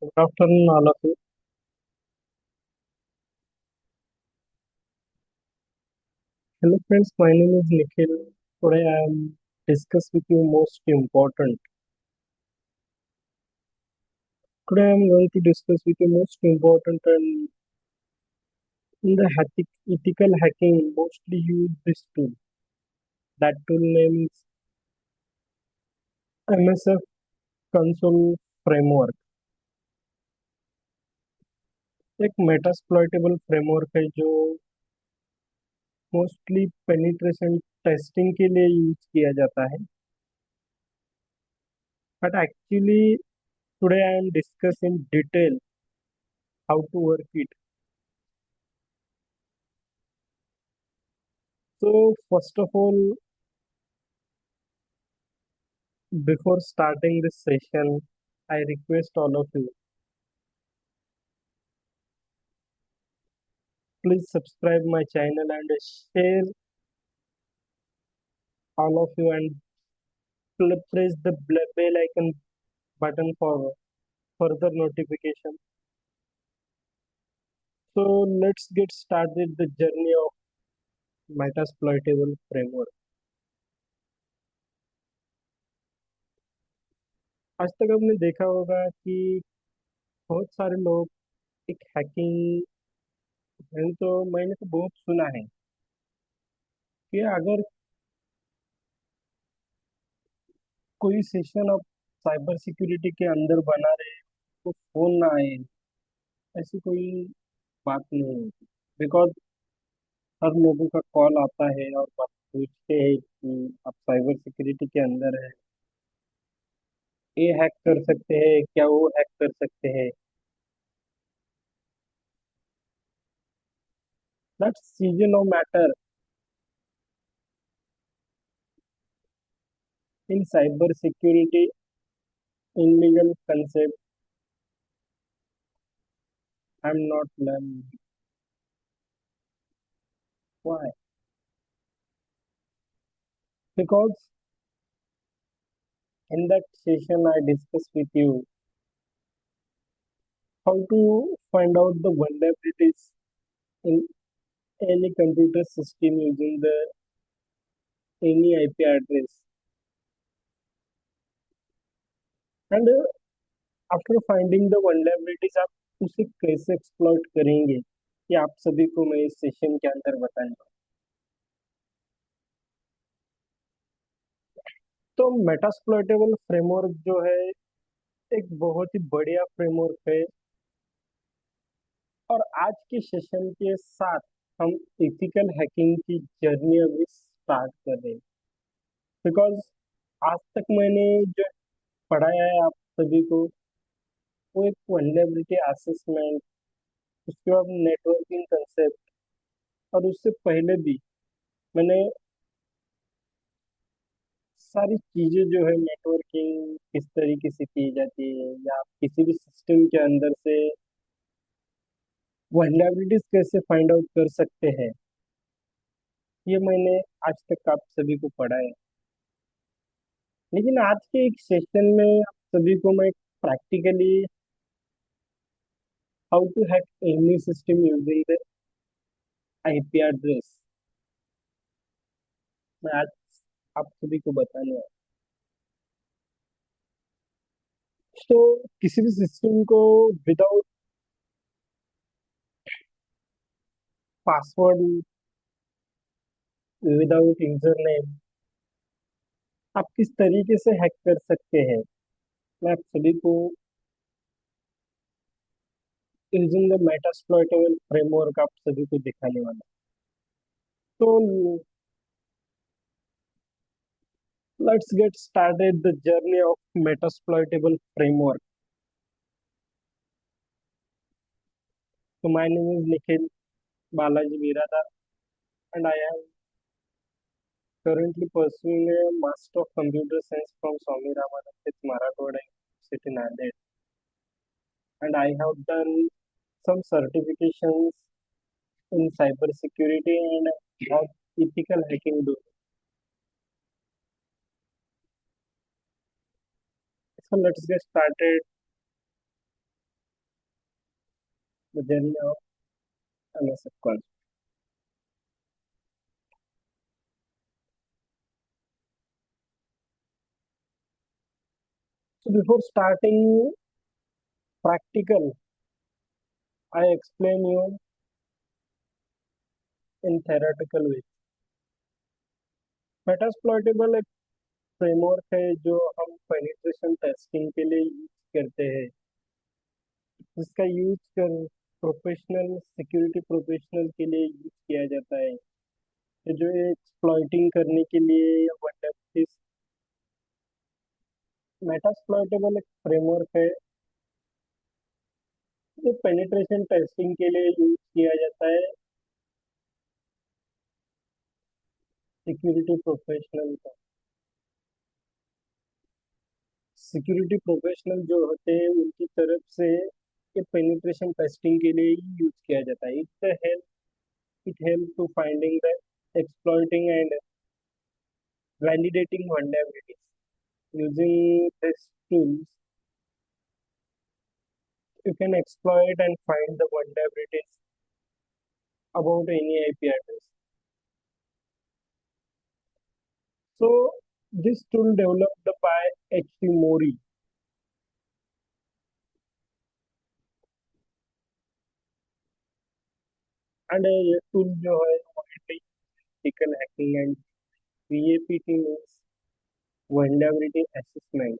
Good afternoon, all of you. Hello, friends. My name is Nikhil. Today, I am discuss with you most important. Today, I am going to discuss with you most important and in the ethical hacking mostly use this tool. That tool name is MSF Console Framework. एक Metasploitable framework है जो mostly penetration testing के लिए use किया जाता है. But actually today I am discuss in detail how to work it. So first of all, before starting this session, I request all of you, please subscribe my channel and share all of you and press the bell icon button for further notification. So let's get started the journey of Metasploitable framework. आज तक आपने देखा होगा कि बहुत सारे लोग एक हैकिंग तो मैंने तो बहुत सुना है कि अगर कोई सेशन आप साइबर सिक्योरिटी के अंदर बना रहे हैं तो फोन ना आए, ऐसी कोई बात नहीं होती. बिकॉज हर लोगों का कॉल आता है और बात पूछते हैं कि आप साइबर सिक्योरिटी के अंदर है, ये हैक कर सकते हैं क्या, वो हैक कर सकते हैं. दैट चीजें no matter. In cyber security in legal concept I am not learning. Why? Because in that session I discuss with you how to find out the vulnerabilities in any computer system using the any IP address. And after finding the vulnerabilities आप उसे कैसे exploit करेंगे, ये आप सभी को मैं इस सेशन के अंदर बताऊंगा. तो मेटास्प्लॉइटेबल फ्रेमवर्क जो है एक बहुत ही बढ़िया फ्रेमवर्क है. और आज के सेशन के साथ हम एथिकल हैकिंग की जर्नी अभी स्टार्ट कर रहे हैं. बिकॉज आज तक मैंने जो पढ़ाया है आप सभी को वो एक वल्नरेबिलिटी असेसमेंट, उसके बाद नेटवर्किंग कंसेप्ट, और उससे पहले भी मैंने सारी चीजें जो है नेटवर्किंग किस तरीके से की जाती है या आप किसी भी सिस्टम के अंदर से वल्नरेबिलिटीज कैसे फाइंड आउट कर सकते हैं, ये मैंने आज तक आप सभी को पढ़ा है. लेकिन आज के एक सेशन में आप सभी को मैं practically how to hack any system using the IP address मैं आज आप सभी को बताने वाला हूं. तो किसी भी सिस्टम को without password, without user name आप किस तरीके से हैक कर सकते हैं, मैं आप सभी को यूजिंग द मेटास्प्लॉइटेबल फ्रेमवर्क आप सभी को दिखाने वाला हूं. तो let's get started the journey of metasploitable framework. तो my name is Nikhil Balaji Biradar and I am currently pursuing a Master of Computer Science from Swami Ramanand Marathwada University, Nanded, and I have done some certifications in cybersecurity and have ethical hacking do. So let's get started the journey of MS SQL. So before starting practical, I explain you in theoretical way. Metasploitable एक framework है जो हम penetration testing के लिए use करते हैं, जिसका use कर प्रोफेशनल सिक्योरिटी प्रोफेशनल के लिए यूज किया जाता है, जो एक्सप्लॉइटिंग करने के लिए या वनडेबिलिटीज। मेटास्प्लॉइटेबल एक फ्रेमवर्क है जो पेनिट्रेशन टेस्टिंग के लिए यूज किया जाता है सिक्योरिटी प्रोफेशनल का। सिक्योरिटी प्रोफेशनल जो होते हैं उनकी तरफ से ये पेनिट्रेशन टेस्टिंग के लिए यूज किया जाता है। It help to finding the exploiting and validating vulnerabilities. Using these tools, you can exploit and find the vulnerabilities about any IP address. So, this tool developed by H.T. Mori, and ये tool जो है widely ethical hacking and VAPT means vulnerability assessment.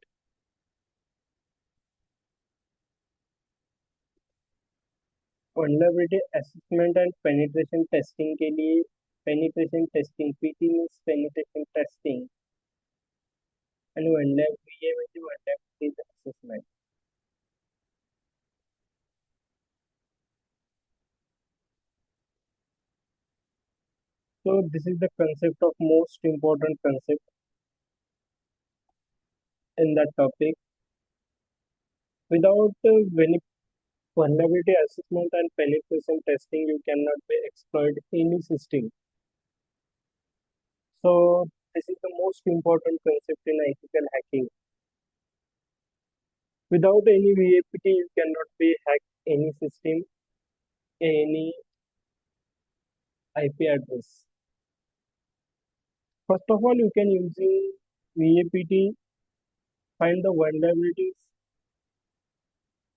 Vulnerability assessment and penetration testing के लिए penetration testing PT means penetration testing and vulnerability assessment. So this is the concept of most important concept in that topic. Without vulnerability assessment and penetration testing, you cannot be exploit any system. So this is the most important concept in ethical hacking. Without any VAPT, you cannot be hack any system, any IP address. First of all, you can using VAPT find the vulnerabilities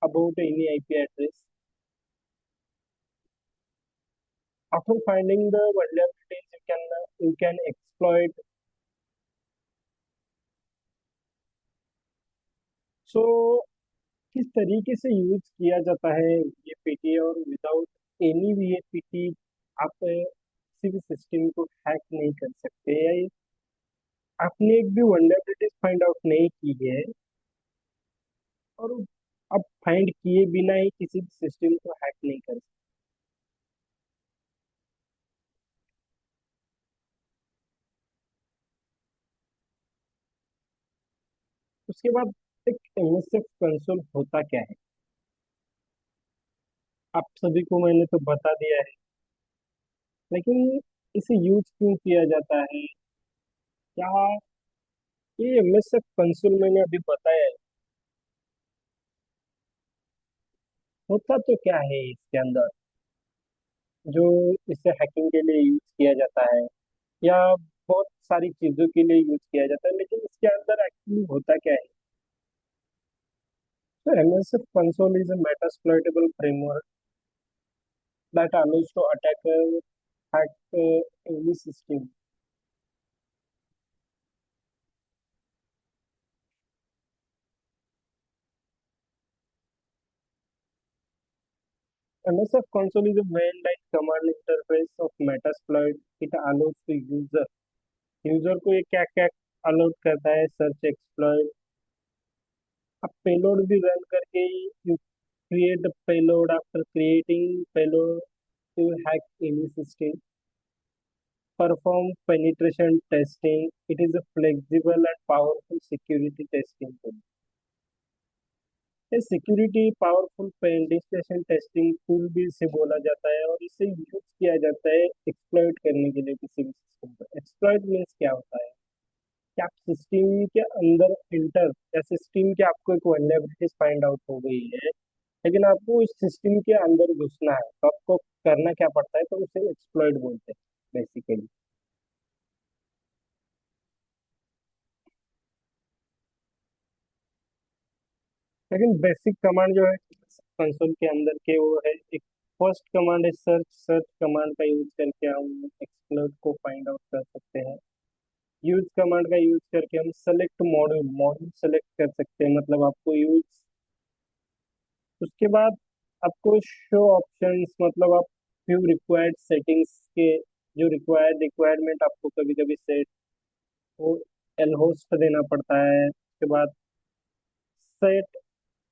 about any IP address. After finding the vulnerabilities, you can exploit. So किस तरीके से use किया जाता है वीएपीटी, और without any वीएपीटी आप किसी भी सिस्टम को हैक नहीं कर सकते, या आपने एक भी वल्नरेबिलिटीज फाइंड आउट नहीं की है और आप फाइंड किए बिना ही किसी भी सिस्टम को हैक नहीं कर सकते। उसके बाद एक एमएसएफ कंसोल होता क्या है, आप सभी को मैंने तो बता दिया है, लेकिन इसे यूज क्यों किया जाता है, क्या ये एमएसएफ कंसोल मैंने अभी बताया है, होता तो क्या है इसके अंदर जो इसे हैकिंग के लिए यूज किया जाता है, या बहुत सारी चीजों के लिए यूज किया जाता है, लेकिन इसके अंदर एक्चुअली होता क्या है। तो MSF console is a metasploitable framework that allows to attacker hack any system. MSF console is a mainline command interface of Metasploit. It allows the user को ये क्या क्या अलाउड करता है, सर्च एक्सप्लॉइट, अब पेलोड भी रन करके you create payload, after creating payload to hack any system, perform penetration testing. It is a flexible and powerful security testing tool. ये security powerful penetration testing tool भी इसे बोला जाता है, और इसे यूज किया जाता है एक्सप्लॉइट करने के लिए किसी भी सिस्टम को। एक्सप्लॉइट मीन्स क्या होता है कि आप सिस्टम के अंदर इंटर, या सिस्टम के आपको एक वल्नरेबिलिटीज फाइंड आउट हो गई है, लेकिन आपको उस सिस्टम के अंदर घुसना है, तो आपको करना क्या पड़ता है, तो उसे एक्सप्लॉइट बोलते हैं बेसिकली। लेकिन बेसिक कमांड जो है कंसोल के अंदर के वो है, एक फर्स्ट कमांड है सर्च। सर्च कमांड का यूज करके हम एक्सप्लोर को फाइंड आउट कर सकते हैं। यूज कमांड का यूज करके हम सेलेक्ट मॉड्यूल मॉड्यूल सेलेक्ट कर सकते हैं, मतलब आपको यूज। उसके बाद आपको शो ऑप्शंस, मतलब आप फ्यू रिक्वायर्ड सेटिंग्स के जो रिक्वायरमेंट आपको कभी कभी सेट वो एल होस्ट देना पड़ता है। उसके बाद सेट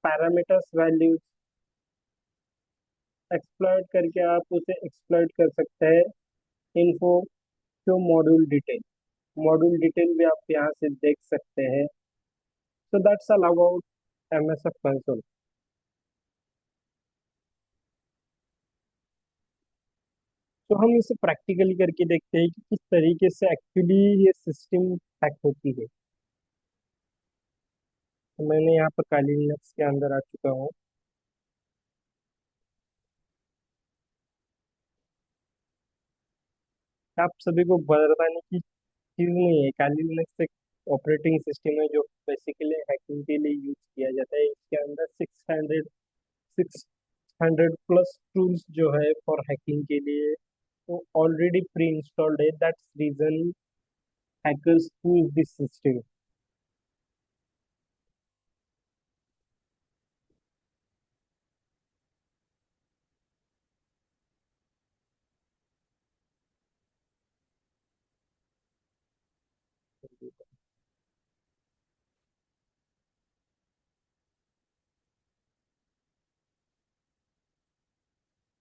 पैरामीटर्स वैल्यूज एक्सप्लॉइट करके आप उसे एक्सप्लॉइट कर सकते हैं। इन्फो शो मॉड्यूल डिटेल भी आप यहाँ से देख सकते हैं। So that's all about MSF console. तो हम इसे प्रैक्टिकली करके देखते हैं कि किस तरीके से एक्चुअली ये सिस्टम हैक होती है। तो मैंने यहाँ पर काली लिनक्स के अंदर आ चुका हूँ। आप सभी को बताने की चीज नहीं है, काली लिनक्स एक ऑपरेटिंग सिस्टम है जो बेसिकली हैकिंग के लिए यूज किया जाता है। इसके अंदर 600 प्लस टूल्स जो है फॉर हैकिंग के लिए वो ऑलरेडी प्री इंस्टॉल्ड है। That's reason hackers use this system.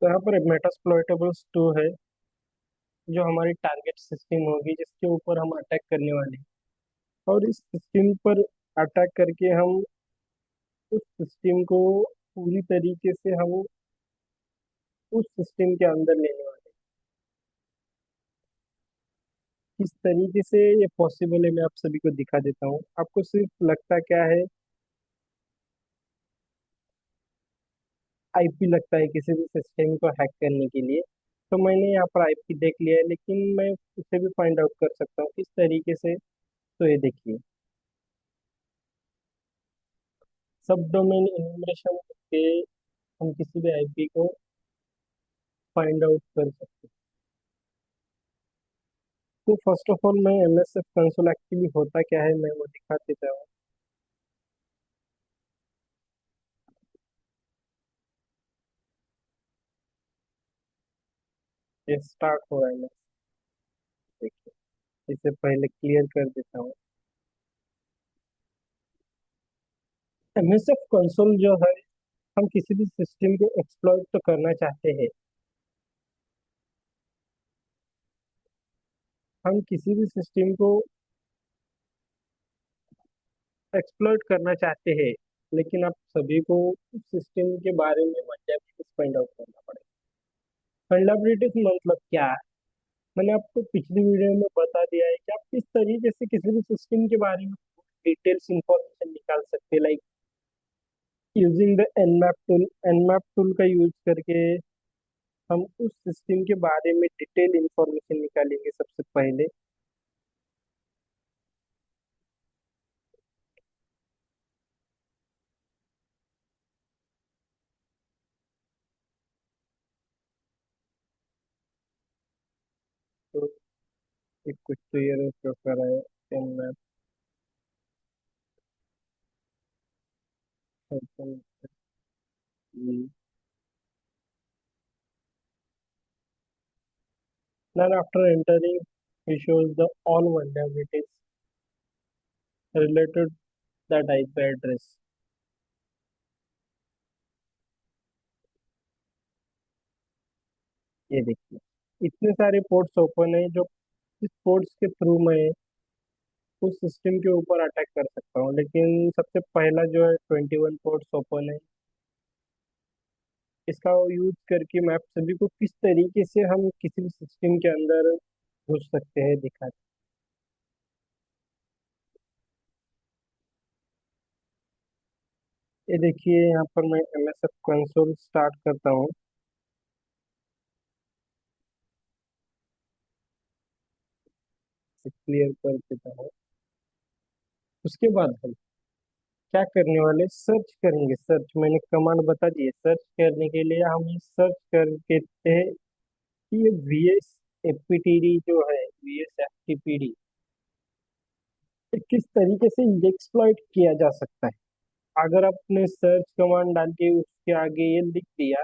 तो यहाँ पर एक मेटास्प्लॉइटेबल्स टू है जो हमारी टारगेट सिस्टम होगी जिसके ऊपर हम अटैक करने वाले हैं। और इस सिस्टम पर अटैक करके हम उस सिस्टम को पूरी तरीके से हम उस सिस्टम के अंदर लेने वाले हैं। किस तरीके से ये पॉसिबल है मैं आप सभी को दिखा देता हूँ। आपको सिर्फ लगता क्या है, आईपी लगता है किसी भी सिस्टम को हैक करने के लिए। तो मैंने यहाँ पर आईपी देख लिया है, लेकिन मैं उसे भी फाइंड आउट कर सकता हूँ किस तरीके से। तो ये देखिए, सब डोमेन इन्फॉर्मेशन के हम किसी भी आईपी को फाइंड आउट कर सकते हैं। तो फर्स्ट ऑफ ऑल मैं एमएसएफ कंसोल एक्चुअली होता क्या है मैं वो दिखा देता हूँ। ये स्टार्ट हो रहा है। मैं देखिए इसे पहले क्लियर कर देता हूँ। एमएसएफ कंसोल जो है, हम किसी भी सिस्टम को एक्सप्लॉइट तो करना चाहते हैं। हम किसी भी सिस्टम को एक्सप्लॉइट करना चाहते हैं, लेकिन आप सभी को उस सिस्टम के बारे में वनडेबिलिटीज फाइंड आउट करना पड़ेगा। वनडेबिलिटीज मतलब क्या है, मैंने आपको पिछली वीडियो में बता दिया है कि आप किस तरीके से किसी भी सिस्टम के बारे में डिटेल्स इंफॉर्मेशन निकाल सकते हैं। Like using the Nmap tool का यूज करके हम उस सिस्टम के बारे में डिटेल इंफॉर्मेशन निकालेंगे सबसे पहले। तो एक कुछ तो ये शो कर रहा है Nmap. Then after entering, he shows the all vulnerabilities related that IP address. ये देखिए, इतने सारे पोर्ट्स ओपन है जो इस पोर्ट्स के थ्रू मैं उस सिस्टम के ऊपर अटैक कर सकता हूँ। लेकिन सबसे पहला जो है 21 पोर्ट्स ओपन है, इसका यूज करके मैं आप सभी को किस तरीके से हम किसी भी सिस्टम के अंदर घुस सकते हैं दिखा। ये देखिए यहाँ पर मैं एमएसएफ कंसोल स्टार्ट करता हूँ। क्लियर कर देता हूँ। उसके बाद हम क्या करने वाले, सर्च करेंगे। सर्च मैंने कमांड बता दी है। सर्च करने के लिए हम सर्च करके थे कि ये वी एस एपीटीडी जो है, वी एस एफटीपीडी किस तरीके से एक्सप्लॉइट किया जा सकता है। अगर आपने सर्च कमांड डाल के उसके आगे ये लिख दिया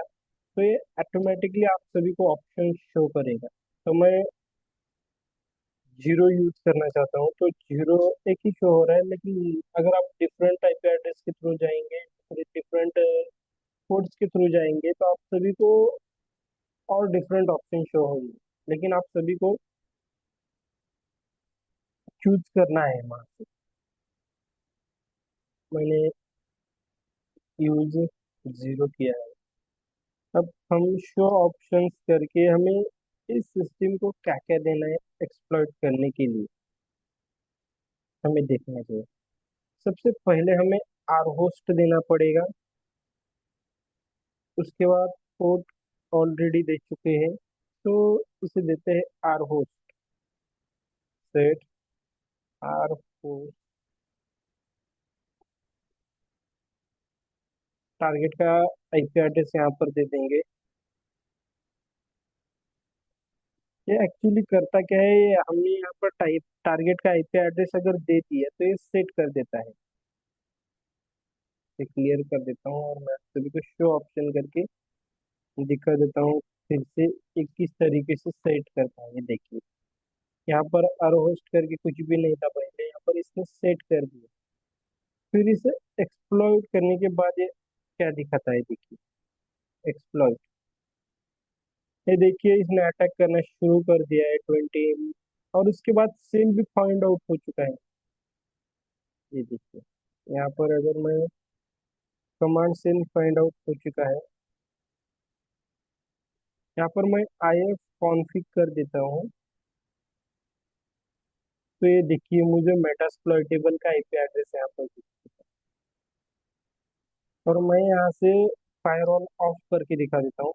तो ये ऑटोमेटिकली आप सभी को ऑप्शन शो करेगा। तो मैं जीरो यूज करना चाहता हूँ, तो जीरो एक ही शो हो रहा है, लेकिन अगर आप डिफरेंट आईपी एड्रेस के थ्रू जाएंगे, डिफरेंट कोड्स के थ्रू जाएंगे, तो आप सभी को और डिफरेंट ऑप्शन शो होंगे। लेकिन आप सभी को चूज करना है वहाँ से। मैंने यूज जीरो किया है। अब हम शो ऑप्शंस करके हमें इस सिस्टम को क्या क्या देना है एक्सप्लॉइट करने के लिए हमें देखना चाहिए। सबसे पहले हमें आर होस्ट देना पड़ेगा। उसके बाद पोर्ट ऑलरेडी दे चुके हैं, तो इसे देते हैं R host. Set R host, target का आईपी एड्रेस यहाँ पर दे देंगे। ये एक्चुअली करता क्या है, ये हमने यहाँ पर टाइप टारगेट का आईपी एड्रेस अगर दे दिया तो ये सेट कर देता है। ये क्लियर कर देता हूँ और मैं सभी को शो ऑप्शन करके दिखा देता हूँ फिर से ये किस तरीके से सेट करता है। ये देखिए यहाँ पर अर होस्ट करके कुछ भी नहीं था पहले, यहाँ पर इसने सेट कर दिया। फिर इसे एक्सप्लॉइट करने के बाद ये क्या दिखाता है, देखिए एक्सप्लॉइट। ये देखिए इसने अटैक करना शुरू कर दिया है 20। और उसके बाद सेल भी फाइंड आउट हो चुका है। ये देखिए यहाँ पर अगर मैं कमांड सेल फाइंड आउट हो चुका है, यहाँ पर मैं आई एफ कॉन्फ़िग कर देता हूँ। तो ये देखिए मुझे मेटास्प्लॉइटेबल का आईपी एड्रेस यहाँ पर और मैं यहाँ से फायरवॉल ऑफ करके दिखा देता हूँ।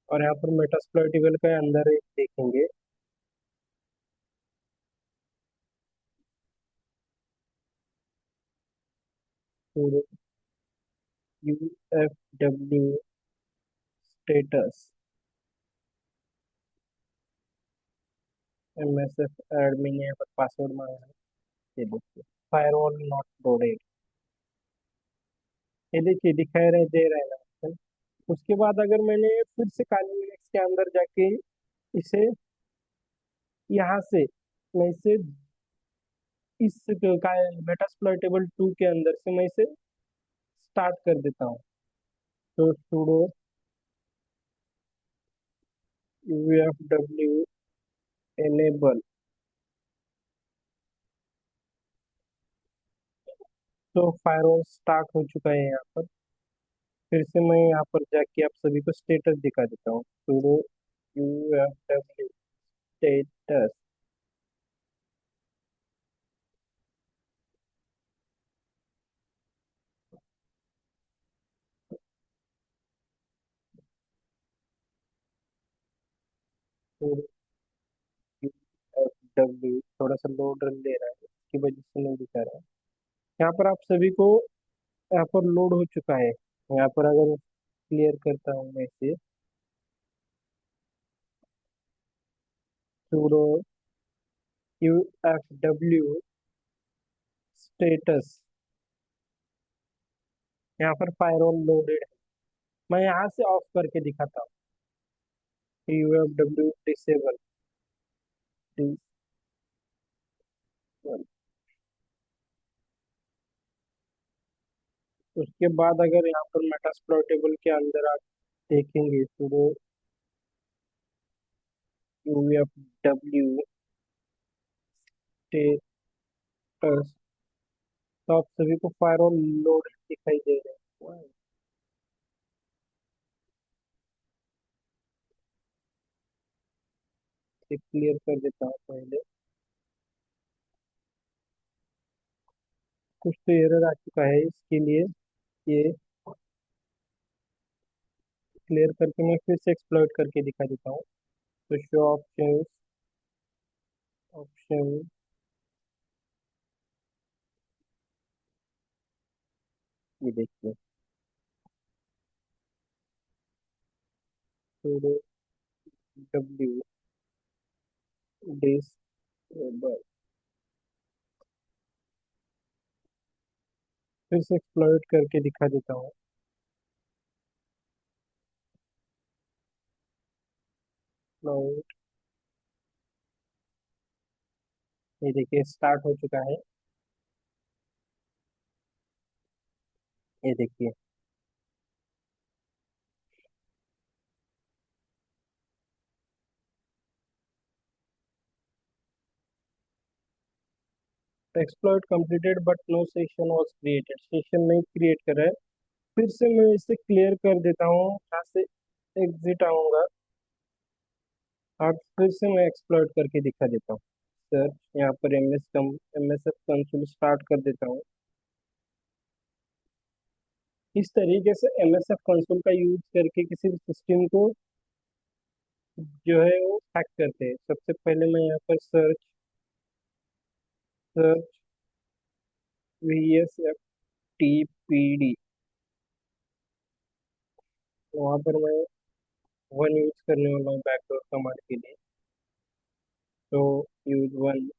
और यहाँ पर मेटास्प्लॉइटेबल का अंदर एक देखेंगे। तो U F W status M S F admin, यहाँ पर पासवर्ड मांगा है। ये देखिए फायरवॉल नॉट लोडेड। ये देखिए दिखाई रहे दे रहा है ना option। उसके बाद अगर मैंने फिर से काली लिनक्स के अंदर जाके इसे यहाँ से मैं इसे इस का मेटास्प्लॉइटेबल टू के अंदर से मैं इसे स्टार्ट कर देता हूँ। तो sudo ufw enable। तो फायरवॉल स्टार्ट हो चुका है यहाँ पर। फिर से मैं यहाँ पर जाके आप सभी को स्टेटस दिखा देता हूँ। sudo ufw status. ufw थोड़ा सा लोड ले रहा है, इसकी वजह से नहीं दिखा रहा है। यहाँ पर आप सभी को यहाँ पर लोड हो चुका है। यहाँ पर अगर क्लियर करता हूँ मैं इसे, sudo ufw स्टेटस, यहाँ पर फायरवॉल लोडेड है। मैं यहाँ से ऑफ करके दिखाता हूँ ufw डिसेबल। उसके बाद अगर यहाँ पर मेटास्प्लॉइटेबल के अंदर आप देखेंगे तो ufw स्टेटस, तो आप सभी को फायरवॉल लोड दिखाई दे रहे हैं। इसे क्लियर कर देता हूँ पहले। कुछ तो एरर आ चुका है इसके लिए। ये क्लियर करके मैं फिर से एक्सप्लॉइट करके दिखा देता हूँ। तो शो ऑप्शन, ऑप्शन, ये देखिए, डब्ल्यू डिसेबल, फिर से एक्सप्लॉइट करके दिखा देता हूँ। एक्सप्लॉइट, ये देखिए स्टार्ट हो चुका है। ये देखिए, exploit completed but no session was created, session नहीं क्रिएट कर रहा है। फिर से मैं इसे क्लियर कर देता हूँ, यहाँ से एग्जिट आऊंगा और फिर से मैं एक्सप्लॉइट करके दिखा देता हूँ। सर, यहाँ पर M S F console start कर देता हूँ। इस तरीके से एम एस एफ कंसोल का यूज करके किसी भी सिस्टम को जो है वो हैक करते हैं। सबसे पहले मैं यहाँ पर search V S F T P D, वहाँ पर मैं वन यूज करने वाला हूँ बैकडोर कमांड के लिए। तो यूज वन,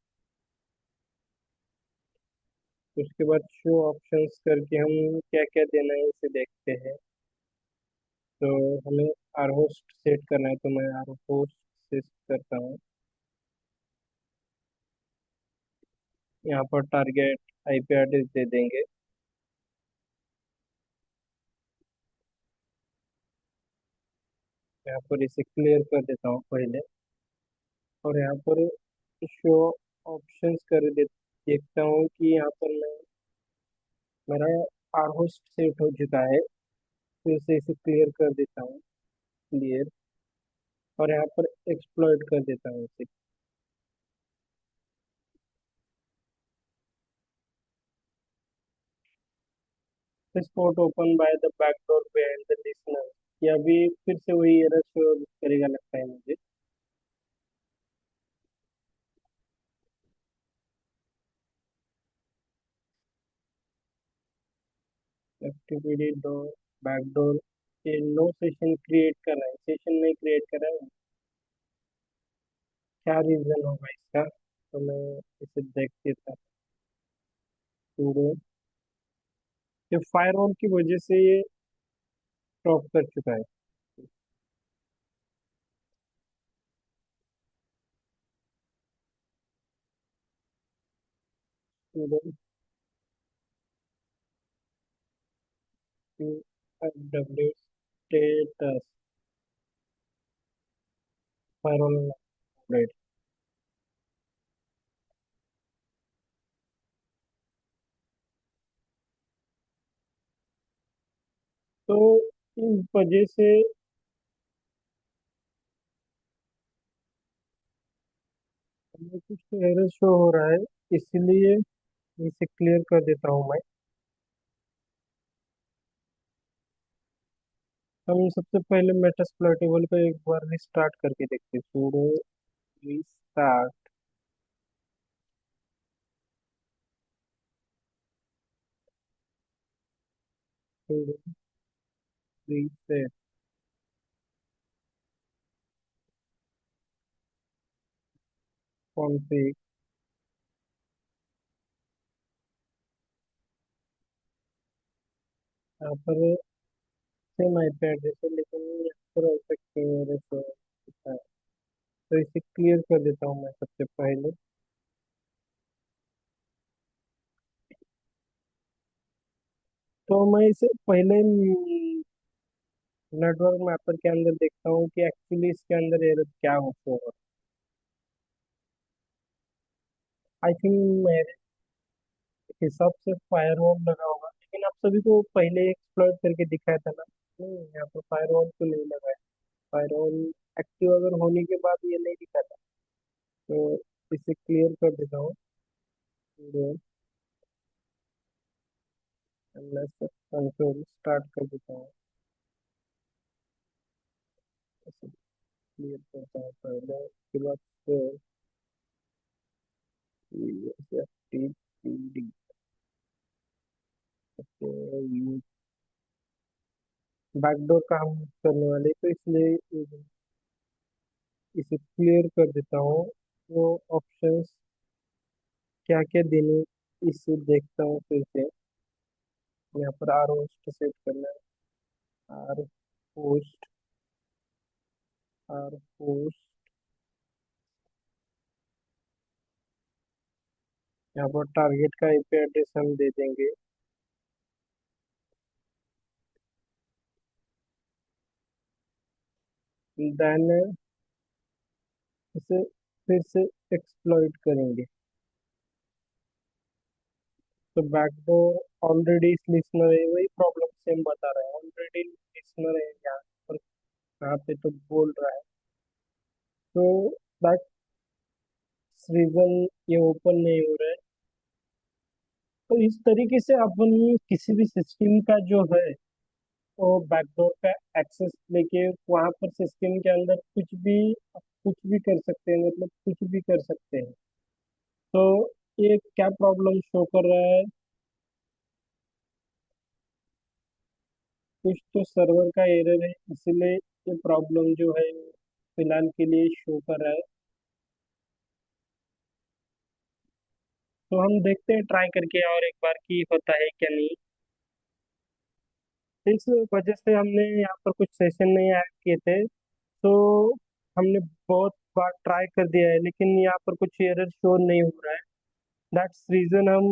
उसके बाद शो ऑप्शंस करके हम क्या क्या देना है इसे देखते हैं। तो हमें आर होस्ट सेट करना है, तो मैं आर होस्ट सेट करता हूँ। यहाँ पर टारगेट आईपी एड्रेस दे देंगे। यहाँ पर इसे क्लियर कर देता हूँ पहले, और यहाँ पर शो ऑप्शंस कर दे, देखता हूँ कि यहाँ पर मेरा आर होस्ट सेट हो चुका है। फिर से इसे क्लियर कर देता हूँ, क्लियर, और यहाँ पर एक्सप्लॉइट कर देता हूँ इसे। This port open by the backdoor behind the listener, ये अभी फिर से वही एरर शो करेगा लगता है मुझे। एक्टिविटी डोर, बैकडोर, ये नो सेशन क्रिएट कर रहा है, सेशन नहीं क्रिएट कर रहा है। क्या रीजन होगा इसका, तो मैं इसे देख लेता हूँ। ये फायरवॉल की वजह से ये स्टॉप कर चुका है। W status firewall update. तो इस वजह से हमें कुछ एरर शो हो रहा है, इसलिए इसे क्लियर कर देता हूँ मैं। हम सबसे पहले मेटास्प्लॉइटेबल को एक बार रिस्टार्ट करके देखते हैं। Sudo restart, sudo reset config. यहाँ पर सेम आईपी एड्रेस है, लेकिन यहाँ पर हो सकते हैं एरर शो होता है। तो इसे क्लियर कर देता हूँ मैं सबसे पहले। तो मैं इसे पहले नेटवर्क मैपर के अंदर देखता हूँ कि एक्चुअली इसके अंदर एरर क्या हो रहा है। आई थिंक मेरे हिसाब से फायरवॉल लगा होगा, लेकिन आप सभी को पहले एक्सप्लॉइट करके दिखाया था ना। नहीं, यहाँ पर फायरवॉल तो नहीं लगा है। फायरवॉल एक्टिव अगर होने के बाद ये नहीं दिखा था। तो इसे क्लियर कर देता हूँ। कंट्रोल स्टार्ट कर देता हूँ। इसे क्लियर करता हूँ पहले, उसके बाद टी पी डी बैकडोर का हम करने वाले, तो इसलिए इसे क्लियर कर देता हूँ। वो ऑप्शंस क्या क्या देने, इसे देखता हूँ फिर से। यहाँ पर आर होस्ट सेट करना है। आर होस्ट, आर होस्ट, यहाँ पर टारगेट का आईपी एड्रेस हम दे देंगे। देन इसे फिर से एक्सप्लॉइट करेंगे। तो बैकडोर ऑलरेडी इस लिसनर है, वही प्रॉब्लम सेम बता रहा है, ऑलरेडी लिसनर है यहाँ पर, यहाँ पे तो बोल रहा है। तो दैट रीजन ये ओपन नहीं हो रहा है। तो इस तरीके से अपन किसी भी सिस्टम का जो है वो बैकडोर का एक्सेस लेके वहां पर सिस्टम के अंदर कुछ भी कर सकते हैं, मतलब कुछ भी कर सकते हैं। तो ये क्या प्रॉब्लम शो कर रहा है, कुछ तो सर्वर का एरर है, इसलिए ये प्रॉब्लम जो है फिलहाल के लिए शो कर रहा है। तो हम देखते हैं ट्राई करके और एक बार की होता है क्या नहीं। इस वजह से हमने यहाँ पर कुछ सेशन नहीं ऐड किए थे, तो हमने बहुत बार ट्राई कर दिया है, लेकिन यहाँ पर कुछ एरर शो नहीं हो रहा है। दैट्स रीजन हम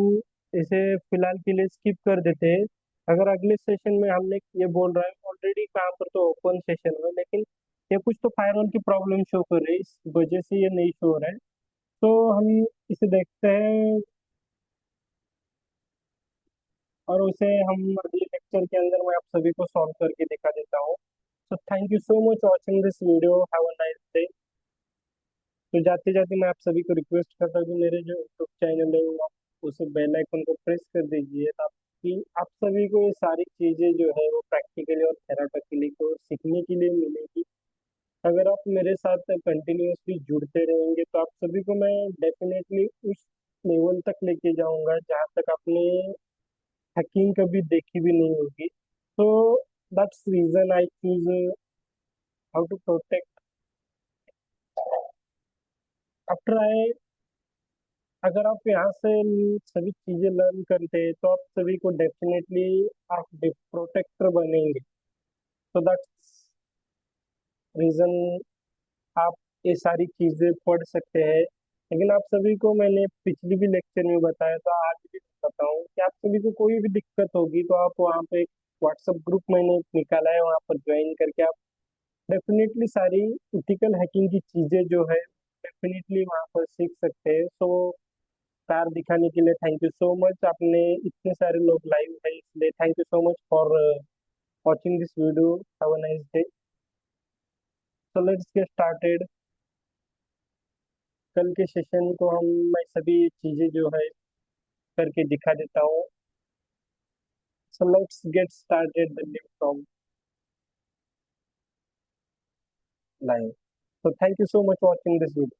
इसे फिलहाल के लिए स्किप कर देते हैं। अगर अगले सेशन में हमने ये बोल रहा है ऑलरेडी, कहाँ पर तो ओपन सेशन है, लेकिन ये कुछ तो फायरवॉल की प्रॉब्लम शो कर रही है, इस वजह से ये नहीं शो हो रहा है। तो हम इसे देखते हैं और उसे हम अगले लेक्चर के अंदर मैं आप सभी को सॉल्व करके दिखा देता हूँ। So thank you so much watching this video, have a nice day. तो जाते जाते मैं आप सभी को रिक्वेस्ट करता हूँ कि मेरे जो यूट्यूब चैनल है वो आप उस बेल आइकन को प्रेस कर दीजिए, ताकि आप सभी को ये सारी चीज़ें जो है वो प्रैक्टिकली और थेराटिकली को सीखने के लिए मिलेगी। अगर आप मेरे साथ कंटिन्यूअसली जुड़ते रहेंगे तो आप सभी को मैं डेफिनेटली उस लेवल तक लेके जाऊंगा जहाँ तक आपने हैकिंग कभी देखी भी नहीं होगी। तो that's reason I choose how to protect. After I, अगर आप यहाँ से सभी चीजें लर्न करते हैं तो आप सभी को डेफिनेटली आप प्रोटेक्टर बनेंगे। तो दैट्स रीजन आप ये सारी चीजें पढ़ सकते हैं। लेकिन आप सभी को मैंने पिछली भी लेक्चर में बताया था, आज भी बताऊं कि आप सभी को कोई भी दिक्कत होगी तो आप वहाँ पे एक व्हाट्सएप ग्रुप मैंने निकाला है, वहाँ पर ज्वाइन करके आप डेफिनेटली सारी इथिकल हैकिंग की चीजें जो है डेफिनेटली वहाँ पर सीख सकते हैं। सो कार दिखाने के लिए थैंक यू सो मच, आपने इतने सारे लोग लाइव है इसलिए thank you so much for watching this video. Have a nice day. So let's get started. कल के सेशन को हम मैं सभी चीजें जो है करके दिखा देता हूँ। So let's get started the new from live. So thank you so much for watching this video.